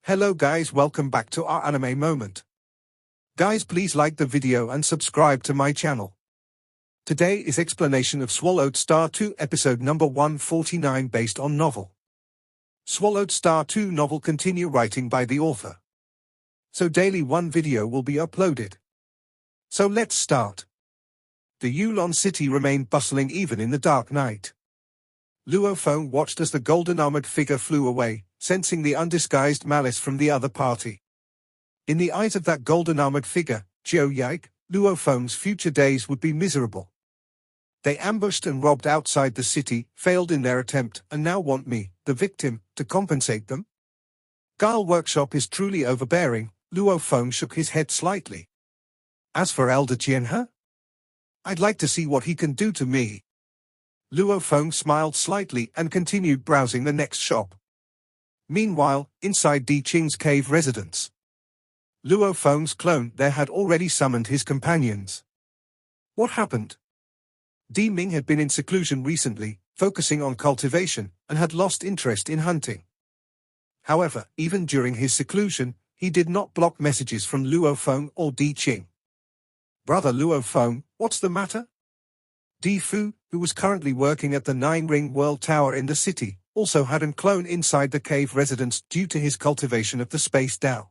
Hello guys, welcome back to our anime moment. Guys, please like the video and subscribe to my channel. Today is explanation of Swallowed Star 2 episode number 149 based on novel. Swallowed Star 2 novel continue writing by the author. So daily one video will be uploaded. So let's start. The Yulon city remained bustling even in the dark night. Luo Feng watched as the golden armored figure flew away, sensing the undisguised malice from the other party. In the eyes of that golden armored figure, Jiu Yike, Luo Feng's future days would be miserable. They ambushed and robbed outside the city, failed in their attempt, and now want me, the victim, to compensate them? Guile Workshop is truly overbearing. Luo Feng shook his head slightly. As for Elder Jianhe, I'd like to see what he can do to me. Luo Feng smiled slightly and continued browsing the next shop. Meanwhile, inside Di Qing's cave residence, Luo Feng's clone there had already summoned his companions. What happened? Di Ming had been in seclusion recently, focusing on cultivation, and had lost interest in hunting. However, even during his seclusion, he did not block messages from Luo Feng or Di Qing. Brother Luo Feng, what's the matter? Di Fu, who was currently working at the Nine-Ring World Tower in the city, also had a clone inside the cave residence due to his cultivation of the Space Dao.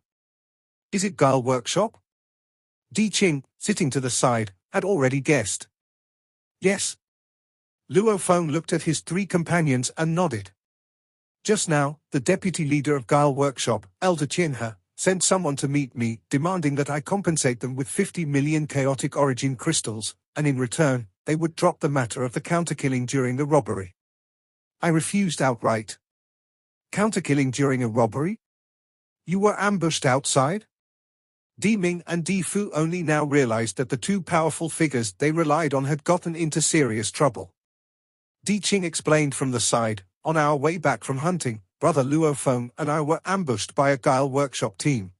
Is it Guile Workshop? Di Qing, sitting to the side, had already guessed. Yes. Luo Feng looked at his three companions and nodded. Just now, the deputy leader of Guile Workshop, Elder Jianhe, sent someone to meet me, demanding that I compensate them with 50 million chaotic origin crystals, and in return, they would drop the matter of the counterkilling during the robbery. I refused outright. Counterkilling during a robbery? You were ambushed outside? Di Ming and Di Fu only now realized that the two powerful figures they relied on had gotten into serious trouble. Di Qing explained from the side, on our way back from hunting, Brother Luo Feng and I were ambushed by a Guile Workshop team.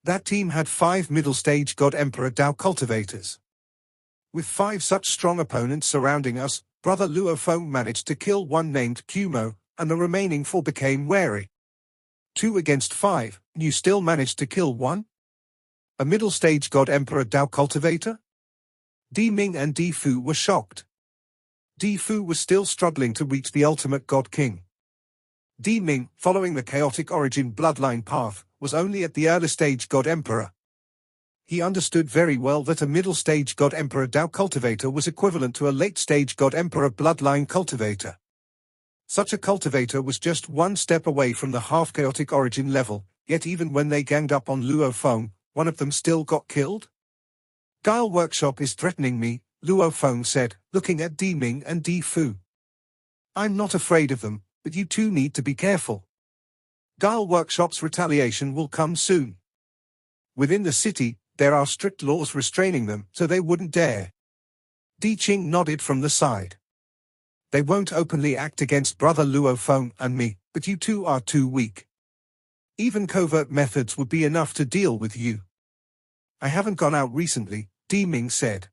That team had 5 middle-stage God Emperor Dao cultivators. With 5 such strong opponents surrounding us, Brother Luo Feng managed to kill one named Kumo, and the remaining 4 became wary. 2 against 5, and you still managed to kill one? A middle-stage God Emperor Dao cultivator? Di Ming and Di Fu were shocked. Di Fu was still struggling to reach the ultimate God King. Di Ming, following the chaotic origin bloodline path, was only at the early stage God Emperor. He understood very well that a middle-stage God Emperor Dao cultivator was equivalent to a late-stage God Emperor bloodline cultivator. Such a cultivator was just one step away from the half-chaotic origin level, yet even when they ganged up on Luo Feng, one of them still got killed? Guile Workshop is threatening me, Luo Feng said, looking at Di Ming and Di Fu. I'm not afraid of them, but you two need to be careful. Guile Workshop's retaliation will come soon. Within the city, there are strict laws restraining them, so they wouldn't dare. Di Qing nodded from the side. They won't openly act against Brother Luo Feng and me, but you two are too weak. Even covert methods would be enough to deal with you. I haven't gone out recently, Di Ming said.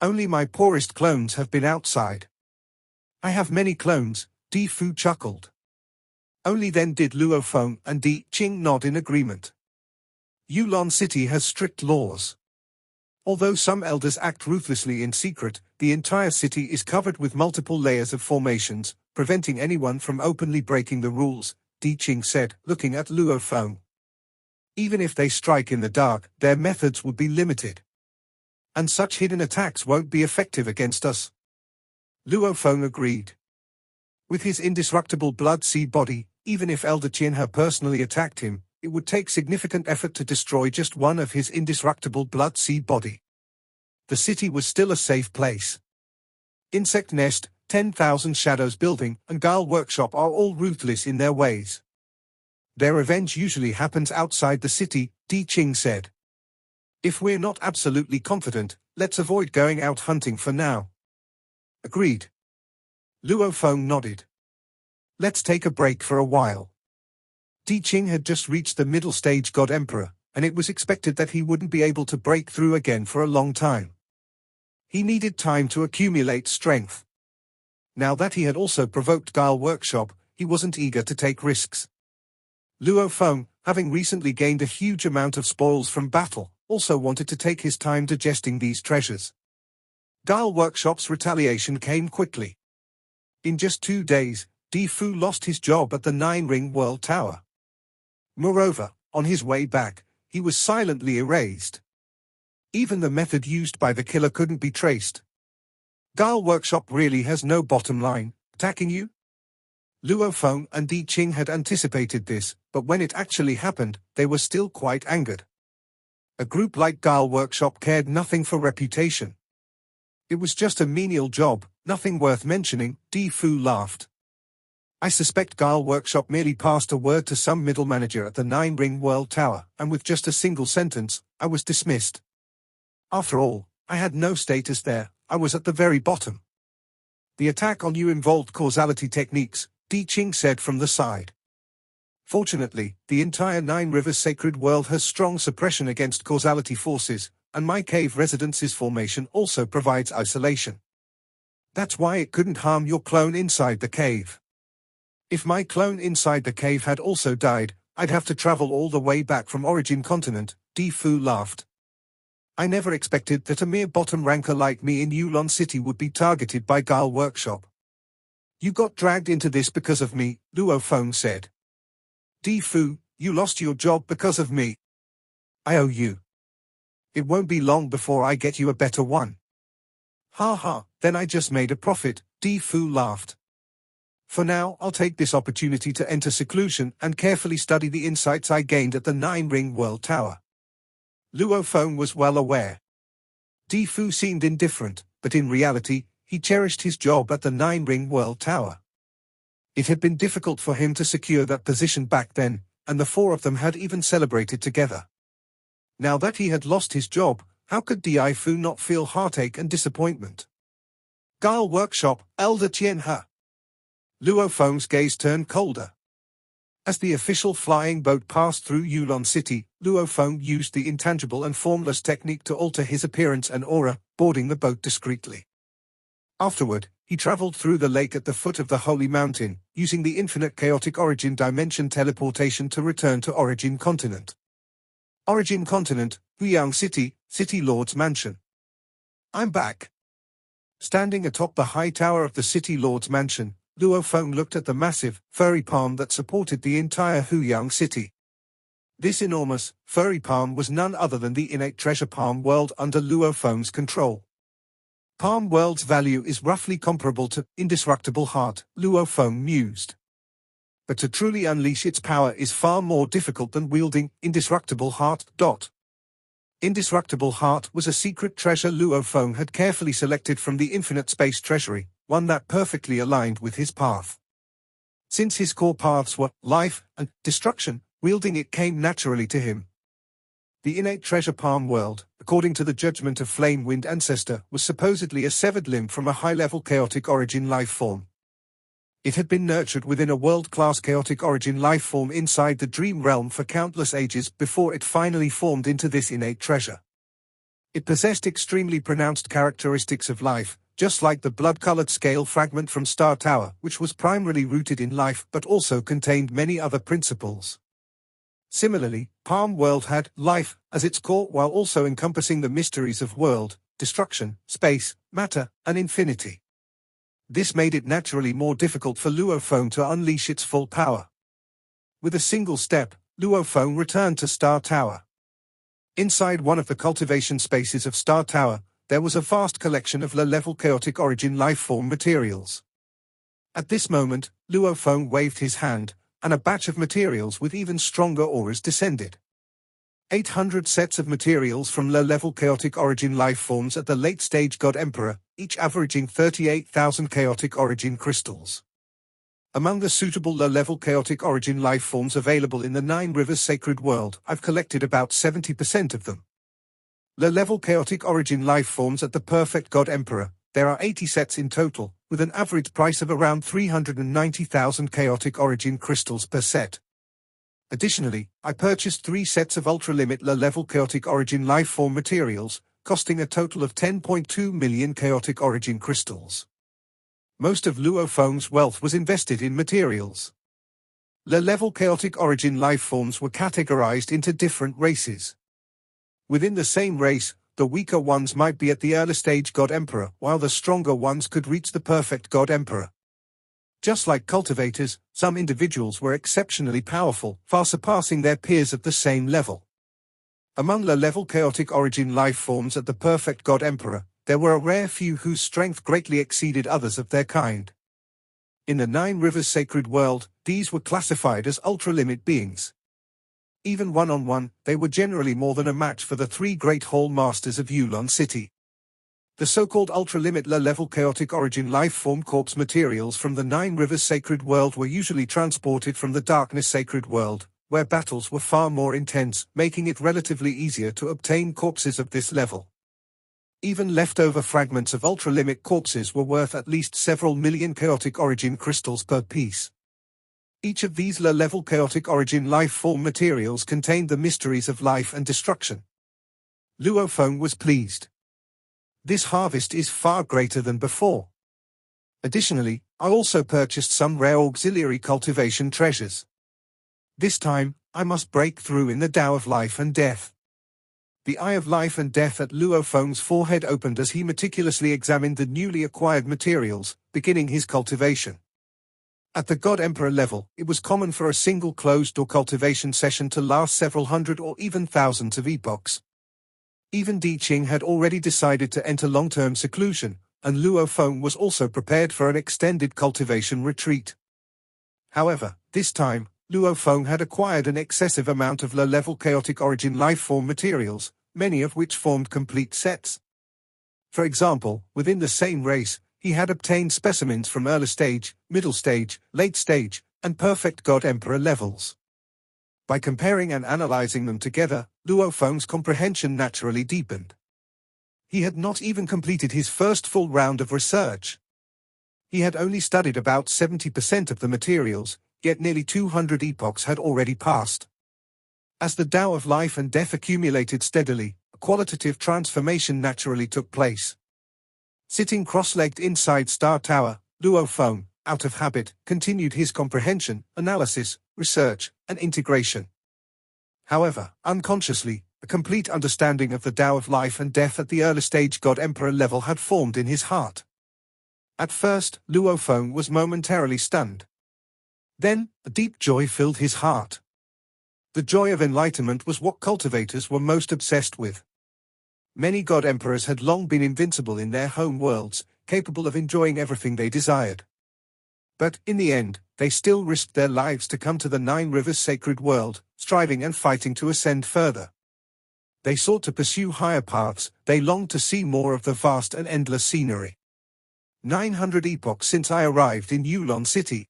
Only my poorest clones have been outside. I have many clones, Di Fu chuckled. Only then did Luo Feng and Di Qing nod in agreement. Yulon City has strict laws. Although some elders act ruthlessly in secret, the entire city is covered with multiple layers of formations, preventing anyone from openly breaking the rules, Di Qing said, looking at Luo Feng. Even if they strike in the dark, their methods would be limited. And such hidden attacks won't be effective against us. Luo Feng agreed. With his indestructible blood seed body, even if Elder Jianhe personally attacked him, it would take significant effort to destroy just one of his indestructible blood seed body. The city was still a safe place. Insect Nest, 10,000 Shadows Building, and Guile Workshop are all ruthless in their ways. Their revenge usually happens outside the city, Di Qing said. If we're not absolutely confident, let's avoid going out hunting for now. Agreed. Luo Feng nodded. Let's take a break for a while. Di Qing had just reached the middle stage God Emperor, and it was expected that he wouldn't be able to break through again for a long time. He needed time to accumulate strength. Now that he had also provoked Guile Workshop, he wasn't eager to take risks. Luo Feng, having recently gained a huge amount of spoils from battle, also wanted to take his time digesting these treasures. Dial Workshop's retaliation came quickly. In just 2 days, Di Fu lost his job at the Nine-Ring World Tower. Moreover, on his way back, he was silently erased. Even the method used by the killer couldn't be traced. Dial Workshop really has no bottom line, attacking you? Luo Feng and Di Qing had anticipated this, but when it actually happened, they were still quite angered. A group like Dial Workshop cared nothing for reputation. It was just a menial job, nothing worth mentioning, Di Fu laughed. I suspect Dial Workshop merely passed a word to some middle manager at the Nine-Ring World Tower, and with just a single sentence, I was dismissed. After all, I had no status there, I was at the very bottom. The attack on you involved causality techniques, Di Qing said from the side. Fortunately, the entire Nine Rivers sacred world has strong suppression against causality forces, and my cave residence's formation also provides isolation. That's why it couldn't harm your clone inside the cave. If my clone inside the cave had also died, I'd have to travel all the way back from Origin Continent, Di Fu laughed. I never expected that a mere bottom ranker like me in Yulon City would be targeted by Dial Workshop. You got dragged into this because of me, Luo Feng said. Di Fu, you lost your job because of me. I owe you. It won't be long before I get you a better one. Ha ha, then I just made a profit, Di Fu laughed. For now, I'll take this opportunity to enter seclusion and carefully study the insights I gained at the Nine-Ring World Tower. Luo Feng was well aware. Di Fu seemed indifferent, but in reality, he cherished his job at the Nine-Ring World Tower. It had been difficult for him to secure that position back then, and the four of them had even celebrated together. Now that he had lost his job, how could Di Fu not feel heartache and disappointment? Dial Workshop, Elder Tien He. Luo Feng's gaze turned colder. As the official flying boat passed through Yulon City, Luo Feng used the intangible and formless technique to alter his appearance and aura, boarding the boat discreetly. Afterward, he traveled through the lake at the foot of the Holy Mountain, using the infinite chaotic origin dimension teleportation to return to Origin Continent. Origin Continent, Huyang City, City Lord's Mansion. I'm back. Standing atop the high tower of the City Lord's Mansion, Luo Feng looked at the massive, furry palm that supported the entire Huyang City. This enormous, furry palm was none other than the innate treasure Palm World under Luo Feng's control. Palm World's value is roughly comparable to indestructible heart, Luo Feng mused. But to truly unleash its power is far more difficult than wielding indestructible heart. Indestructible heart was a secret treasure Luo Feng had carefully selected from the infinite space treasury, one that perfectly aligned with his path. Since his core paths were life and destruction, wielding it came naturally to him. The innate treasure Palm World, according to the judgment of Flame Wind Ancestor, was supposedly a severed limb from a high-level chaotic origin life form. It had been nurtured within a world-class chaotic origin life form inside the dream realm for countless ages before it finally formed into this innate treasure. It possessed extremely pronounced characteristics of life, just like the blood-colored scale fragment from Star Tower, which was primarily rooted in life but also contained many other principles. Similarly, Palm World had life as its core while also encompassing the mysteries of world, destruction, space, matter, and infinity. This made it naturally more difficult for Luo Feng to unleash its full power. With a single step, Luo Feng returned to Star Tower. Inside one of the cultivation spaces of Star Tower, there was a vast collection of low-level chaotic origin life-form materials. At this moment, Luo Feng waved his hand, and a batch of materials with even stronger auras descended. 800 sets of materials from low-level chaotic origin life forms at the late-stage God Emperor, each averaging 38,000 chaotic origin crystals. Among the suitable low-level chaotic origin life forms available in the Nine Rivers Sacred World, I've collected about 70% of them. Low-level chaotic origin life forms at the perfect God Emperor, there are 80 sets in total, with an average price of around 390,000 chaotic origin crystals per set. Additionally, I purchased 3 sets of ultra-limit low-level chaotic origin life-form materials, costing a total of 10.2 million chaotic origin crystals. Most of Luo Feng's wealth was invested in materials. low-level chaotic origin life forms were categorized into different races. Within the same race, the weaker ones might be at the early stage God Emperor, while the stronger ones could reach the perfect God Emperor. Just like cultivators, some individuals were exceptionally powerful, far surpassing their peers at the same level. Among low-level chaotic origin life forms at the perfect God Emperor, there were a rare few whose strength greatly exceeded others of their kind. In the Nine Rivers Sacred World, these were classified as ultra-limit beings. Even one-on-one, they were generally more than a match for the three great Hall Masters of Yulon City. The so-called ultra-limit low-level chaotic origin life form corpse materials from the Nine Rivers Sacred World were usually transported from the Darkness Sacred World, where battles were far more intense, making it relatively easier to obtain corpses of this level. Even leftover fragments of ultra-limit corpses were worth at least several million chaotic origin crystals per piece. Each of these low-level chaotic origin life form materials contained the mysteries of life and destruction. Luo Feng was pleased. This harvest is far greater than before. Additionally, I also purchased some rare auxiliary cultivation treasures. This time, I must break through in the Tao of Life and Death. The Eye of Life and Death at Luo Feng's forehead opened as he meticulously examined the newly acquired materials, beginning his cultivation. At the God Emperor level, it was common for a single closed-door cultivation session to last several hundred or even thousands of epochs. Even Di Qing had already decided to enter long-term seclusion, and Luo Feng was also prepared for an extended cultivation retreat. However, this time, Luo Feng had acquired an excessive amount of low-level chaotic origin life-form materials, many of which formed complete sets. For example, within the same race, he had obtained specimens from early stage, middle stage, late stage, and perfect God Emperor levels. By comparing and analyzing them together, Luo Feng's comprehension naturally deepened. He had not even completed his first full round of research. He had only studied about 70% of the materials, yet nearly 200 epochs had already passed. As the Tao of Life and Death accumulated steadily, a qualitative transformation naturally took place. Sitting cross-legged inside Star Tower, Luo Feng, out of habit, continued his comprehension, analysis, research, and integration. However, unconsciously, a complete understanding of the Tao of Life and Death at the early stage God Emperor level had formed in his heart. At first, Luo Feng was momentarily stunned. Then, a deep joy filled his heart. The joy of enlightenment was what cultivators were most obsessed with. Many God Emperors had long been invincible in their home worlds, capable of enjoying everything they desired. But, in the end, they still risked their lives to come to the Nine Rivers Sacred World, striving and fighting to ascend further. They sought to pursue higher paths, they longed to see more of the vast and endless scenery. 900 epochs since I arrived in Yulon City.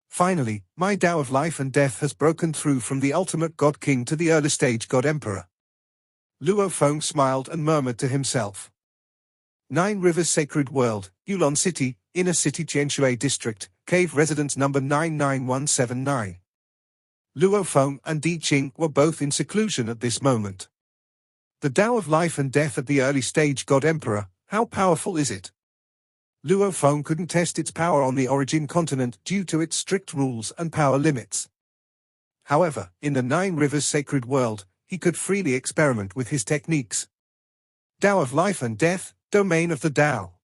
Finally, my Tao of Life and Death has broken through from the ultimate God King to the early stage God Emperor. Luo Feng smiled and murmured to himself. Nine Rivers Sacred World, Yulon City, Inner City Qianshui District, Cave Residence number 99179. Luo Feng and Di Qing were both in seclusion at this moment. The Tao of Life and Death at the early stage God Emperor, how powerful is it? Luo Feng couldn't test its power on the origin continent due to its strict rules and power limits. However, in the Nine Rivers Sacred World, he could freely experiment with his techniques. Tao of Life and Death, Domain of the Tao.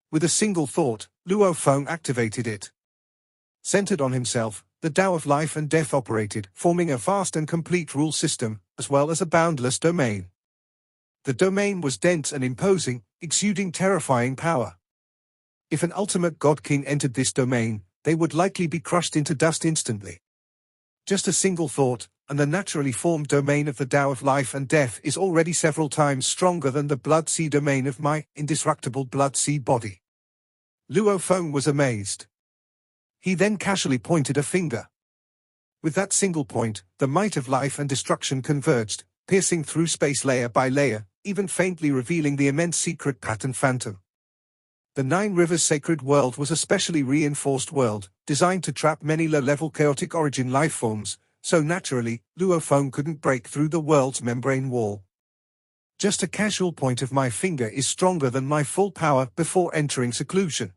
With a single thought, Luo Feng activated it. Centered on himself, the Tao of Life and Death operated, forming a vast and complete rule system, as well as a boundless domain. The domain was dense and imposing, exuding terrifying power. If an ultimate God King entered this domain, they would likely be crushed into dust instantly. Just a single thought, and the naturally formed domain of the Tao of Life and Death is already several times stronger than the Blood Sea domain of my indestructible Blood Sea body. Luo Feng was amazed. He then casually pointed a finger. With that single point, the might of life and destruction converged, piercing through space layer by layer, even faintly revealing the immense secret pattern phantom. The Nine Rivers Sacred World was a specially reinforced world, designed to trap many low-level chaotic origin life forms, so naturally, Luo Feng couldn't break through the world's membrane wall. Just a casual point of my finger is stronger than my full power before entering seclusion.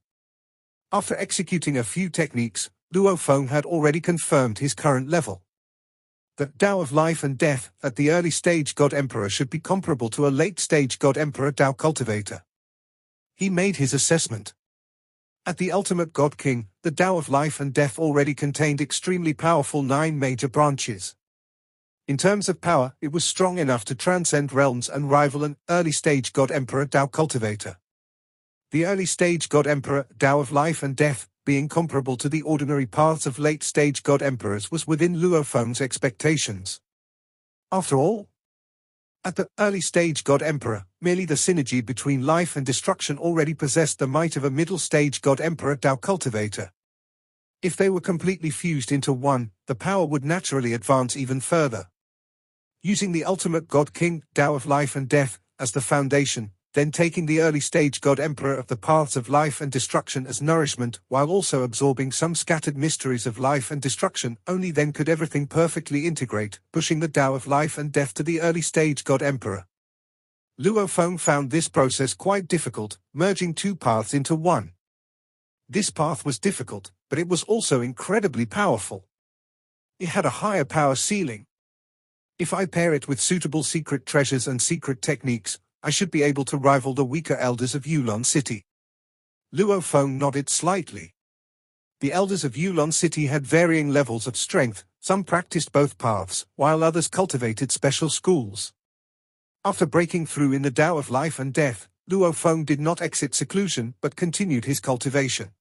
After executing a few techniques, Luo Feng had already confirmed his current level. The Tao of Life and Death at the early stage God Emperor should be comparable to a late stage God Emperor Tao Cultivator. He made his assessment. At the ultimate God King, the Tao of Life and Death already contained extremely powerful 9 major branches. In terms of power, it was strong enough to transcend realms and rival an early stage God Emperor Tao Cultivator. The early stage God Emperor Tao of Life and Death, being comparable to the ordinary paths of late-stage God Emperors, was within Luo Feng's expectations. After all, at the early stage God Emperor, merely the synergy between life and destruction already possessed the might of a middle-stage God Emperor Tao Cultivator. If they were completely fused into one, the power would naturally advance even further. Using the ultimate God King, Tao of Life and Death, as the foundation, then taking the early stage God Emperor of the paths of life and destruction as nourishment, while also absorbing some scattered mysteries of life and destruction, only then could everything perfectly integrate, pushing the Tao of Life and Death to the early stage God Emperor. Luo Feng found this process quite difficult, merging 2 paths into one. This path was difficult, but it was also incredibly powerful. It had a higher power ceiling. If I pair it with suitable secret treasures and secret techniques, I should be able to rival the weaker elders of Yulon City. Luo Feng nodded slightly. The elders of Yulon City had varying levels of strength, some practiced both paths, while others cultivated special schools. After breaking through in the Tao of Life and Death, Luo Feng did not exit seclusion but continued his cultivation.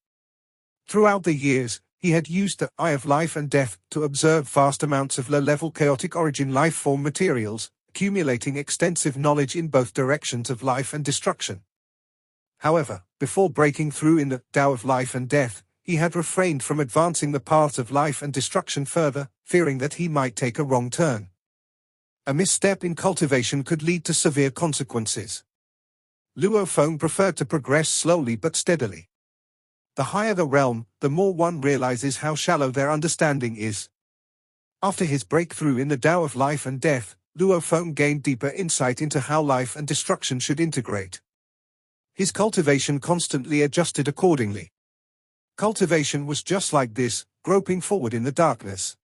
Throughout the years, he had used the Eye of Life and Death to observe vast amounts of low-level chaotic origin life-form materials, accumulating extensive knowledge in both directions of life and destruction. However, before breaking through in the Tao of Life and Death, he had refrained from advancing the paths of life and destruction further, fearing that he might take a wrong turn. A misstep in cultivation could lead to severe consequences. Luo Feng preferred to progress slowly but steadily. The higher the realm, the more one realizes how shallow their understanding is. After his breakthrough in the Tao of Life and Death, Luo Feng gained deeper insight into how life and destruction should integrate. His cultivation constantly adjusted accordingly. Cultivation was just like this, groping forward in the darkness.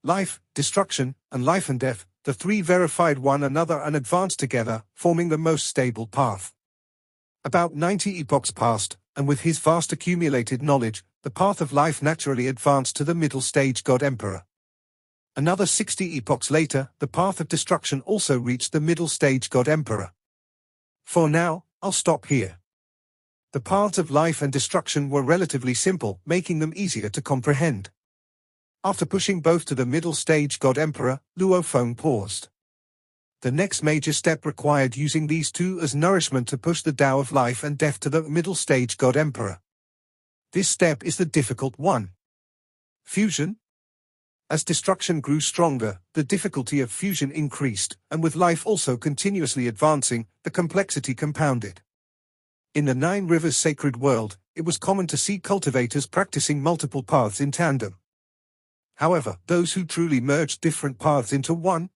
Life, destruction, and life and death, the 3 verified one another and advanced together, forming the most stable path. About 90 epochs passed, and with his vast accumulated knowledge, the path of life naturally advanced to the middle stage God Emperor. Another 60 epochs later, the path of destruction also reached the middle stage God Emperor. For now, I'll stop here. The paths of life and destruction were relatively simple, making them easier to comprehend. After pushing both to the middle stage God Emperor, Luo Feng paused. The next major step required using these 2 as nourishment to push the Tao of Life and Death to the middle stage God Emperor. This step is the difficult one. Fusion? As destruction grew stronger, the difficulty of fusion increased, and with life also continuously advancing, the complexity compounded. In the 9 Rivers sacred world, it was common to see cultivators practicing multiple paths in tandem. However, those who truly merged different paths into one?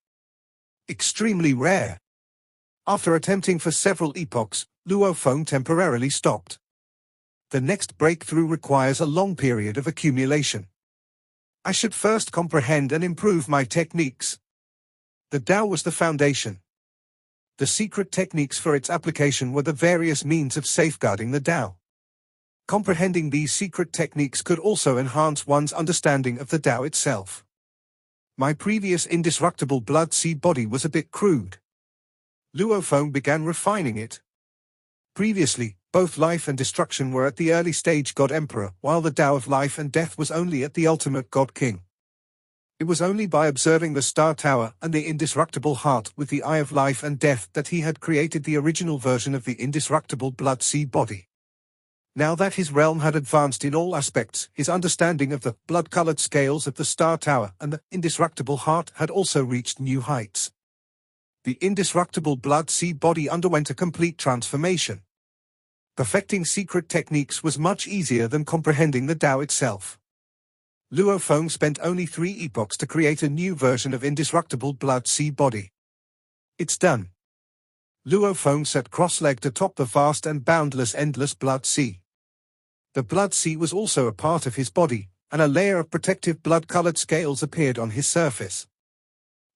Extremely rare. After attempting for several epochs, Luo Feng temporarily stopped. The next breakthrough requires a long period of accumulation. I should first comprehend and improve my techniques. The Tao was the foundation. The secret techniques for its application were the various means of safeguarding the Tao. Comprehending these secret techniques could also enhance one's understanding of the Tao itself. My previous indestructible blood seed body was a bit crude. Luo Feng began refining it. Previously, both life and destruction were at the early stage God Emperor, while the Tao of Life and Death was only at the ultimate God King. It was only by observing the Star Tower and the indestructible heart with the Eye of Life and Death that he had created the original version of the indestructible blood seed body. Now that his realm had advanced in all aspects, his understanding of the blood-colored scales of the Star Tower and the indestructible heart had also reached new heights. The indestructible blood seed body underwent a complete transformation. Perfecting secret techniques was much easier than comprehending the Tao itself. Luo Feng spent only 3 epochs to create a new version of indestructible blood sea body. It's done. Luo Feng sat cross-legged atop the vast and boundless endless blood sea. The blood sea was also a part of his body, and a layer of protective blood-colored scales appeared on his surface.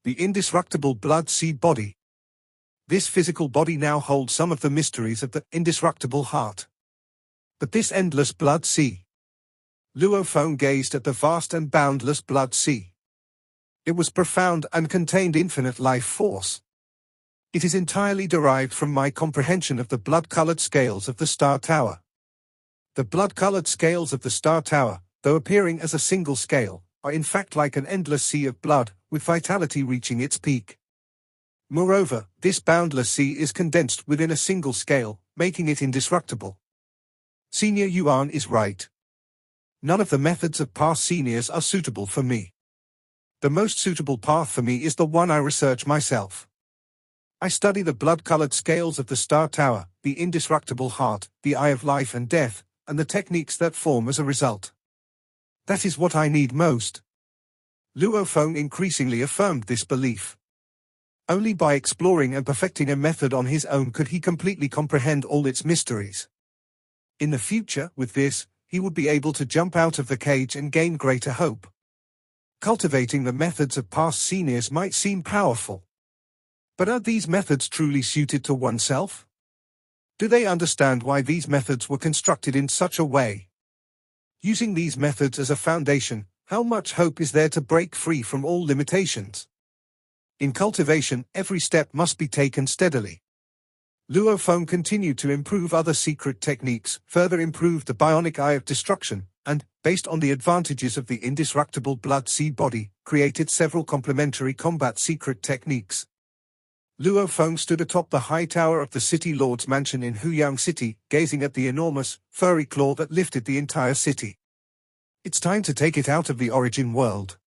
The indestructible blood sea body. This physical body now holds some of the mysteries of the indestructible heart. But this endless blood sea. Luo Feng gazed at the vast and boundless blood sea. It was profound and contained infinite life force. It is entirely derived from my comprehension of the blood-colored scales of the Star Tower. The blood-colored scales of the Star Tower, though appearing as a single scale, are in fact like an endless sea of blood, with vitality reaching its peak. Moreover, this boundless sea is condensed within a single scale, making it indestructible. Senior Yuan is right. None of the methods of past seniors are suitable for me. The most suitable path for me is the one I research myself. I study the blood-colored scales of the Star Tower, the indestructible heart, the Eye of Life and Death, and the techniques that form as a result. That is what I need most. Luo Feng increasingly affirmed this belief. Only by exploring and perfecting a method on his own could he completely comprehend all its mysteries. In the future, with this, he would be able to jump out of the cage and gain greater hope. Cultivating the methods of past seniors might seem powerful. But are these methods truly suited to oneself? Do they understand why these methods were constructed in such a way? Using these methods as a foundation, how much hope is there to break free from all limitations? In cultivation, every step must be taken steadily. Luo Feng continued to improve other secret techniques, further improved the bionic eye of destruction, and, based on the advantages of the indestructible blood sea body, created several complementary combat secret techniques. Luo Feng stood atop the high tower of the city lord's mansion in Huyang City, gazing at the enormous, furry claw that lifted the entire city. It's time to take it out of the origin world.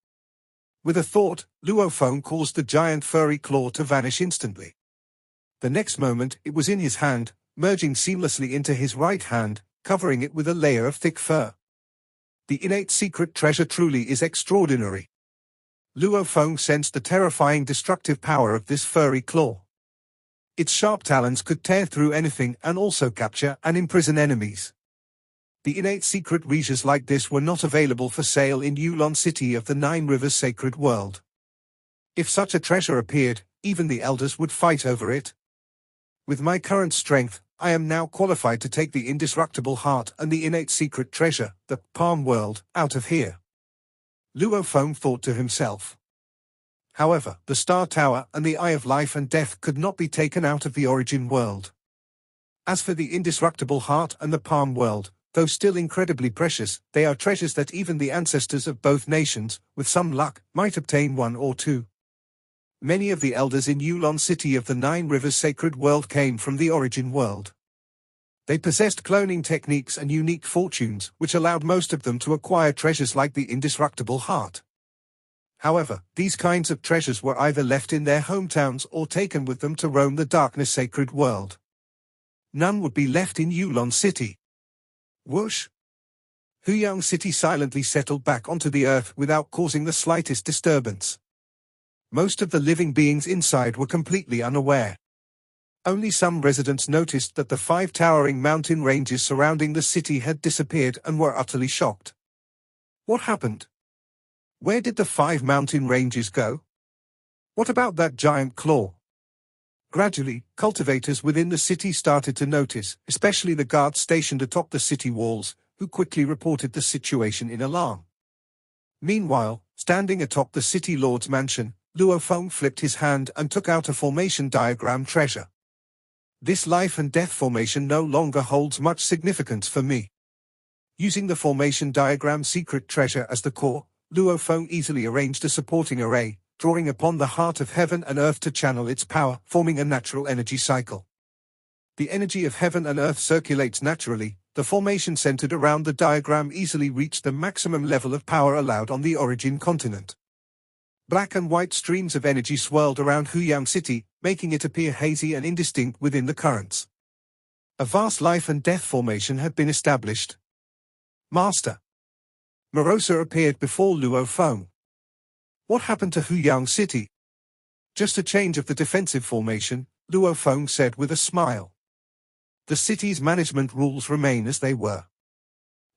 With a thought, Luo Feng caused the giant furry claw to vanish instantly. The next moment, it was in his hand, merging seamlessly into his right hand, covering it with a layer of thick fur. The innate secret treasure truly is extraordinary. Luo Feng sensed the terrifying destructive power of this furry claw. Its sharp talons could tear through anything and also capture and imprison enemies. The innate secret regions like this were not available for sale in Yulon City of the Nine Rivers Sacred World. If such a treasure appeared, even the elders would fight over it. With my current strength, I am now qualified to take the indestructible heart and the innate secret treasure, the Palm World, out of here. Luo Feng thought to himself. However, the Star Tower and the Eye of Life and Death could not be taken out of the origin world. As for the indestructible heart and the Palm World, though still incredibly precious, they are treasures that even the ancestors of both nations, with some luck, might obtain one or two. Many of the elders in Yulon City of the Nine Rivers Sacred World came from the origin world. They possessed cloning techniques and unique fortunes, which allowed most of them to acquire treasures like the indestructible heart. However, these kinds of treasures were either left in their hometowns or taken with them to roam the darkness sacred world. None would be left in Yulon City. Whoosh! Huyang City silently settled back onto the earth without causing the slightest disturbance. Most of the living beings inside were completely unaware. Only some residents noticed that the 5 towering mountain ranges surrounding the city had disappeared and were utterly shocked. What happened? Where did the 5 mountain ranges go? What about that giant claw? Gradually, cultivators within the city started to notice, especially the guards stationed atop the city walls, who quickly reported the situation in alarm. Meanwhile, standing atop the city lord's mansion, Luo Feng flipped his hand and took out a formation diagram treasure. This life and death formation no longer holds much significance for me. Using the formation diagram secret treasure as the core, Luo Feng easily arranged a supporting array, drawing upon the heart of heaven and earth to channel its power, forming a natural energy cycle. The energy of heaven and earth circulates naturally. The formation centered around the diagram easily reached the maximum level of power allowed on the origin continent. Black and white streams of energy swirled around Huyang City, making it appear hazy and indistinct within the currents. A vast life and death formation had been established. Master. Morosa appeared before Luo Feng. What happened to Huyang City? Just a change of the defensive formation, Luo Feng said with a smile. The city's management rules remain as they were.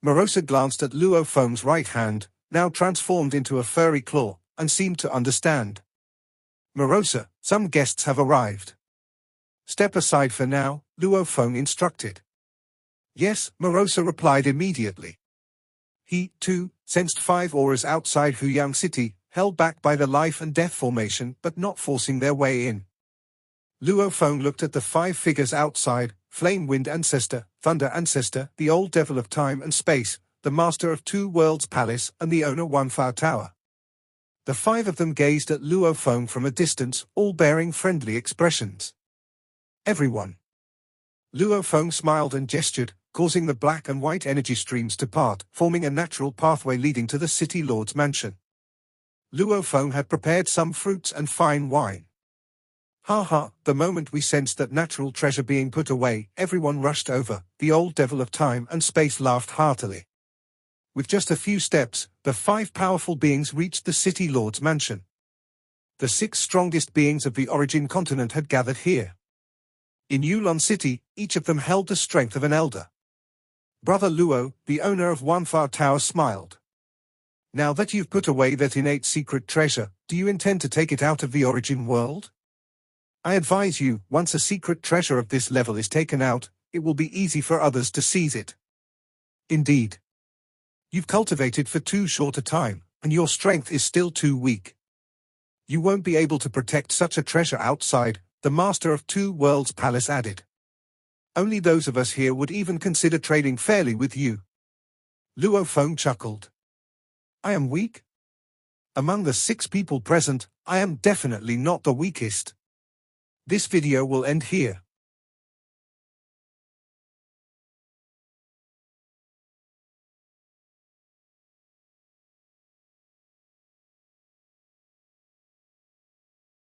Morosa glanced at Luo Feng's right hand, now transformed into a furry claw, and seemed to understand. Morosa, some guests have arrived. Step aside for now, Luo Feng instructed. Yes, Morosa replied immediately. He, too, sensed 5 auras outside Huyang City, held back by the life and death formation but not forcing their way in. Luo Feng looked at the 5 figures outside: Flame Wind Ancestor, Thunder Ancestor, the Old Devil of Time and Space, the Master of 2 Worlds Palace, and the Owner Wanfao Tower. The 5 of them gazed at Luo Feng from a distance, all bearing friendly expressions. Everyone. Luo Feng smiled and gestured, causing the black and white energy streams to part, forming a natural pathway leading to the City Lord's mansion. Luo Feng had prepared some fruits and fine wine. Ha ha, the moment we sensed that natural treasure being put away, everyone rushed over. The Old Devil of Time and Space laughed heartily. With just a few steps, the 5 powerful beings reached the City Lord's mansion. The 6 strongest beings of the Origin continent had gathered here. In Yulon City, each of them held the strength of an elder. Brother Luo, the owner of Wanfao Tower, smiled. Now that you've put away that innate secret treasure, do you intend to take it out of the Origin world? I advise you, once a secret treasure of this level is taken out, it will be easy for others to seize it. Indeed. You've cultivated for too short a time, and your strength is still too weak. You won't be able to protect such a treasure outside, the Master of 2 Worlds Palace added. Only those of us here would even consider trading fairly with you. Luo Feng chuckled. I am weak? Among the 6 people present, I am definitely not the weakest. This video will end here.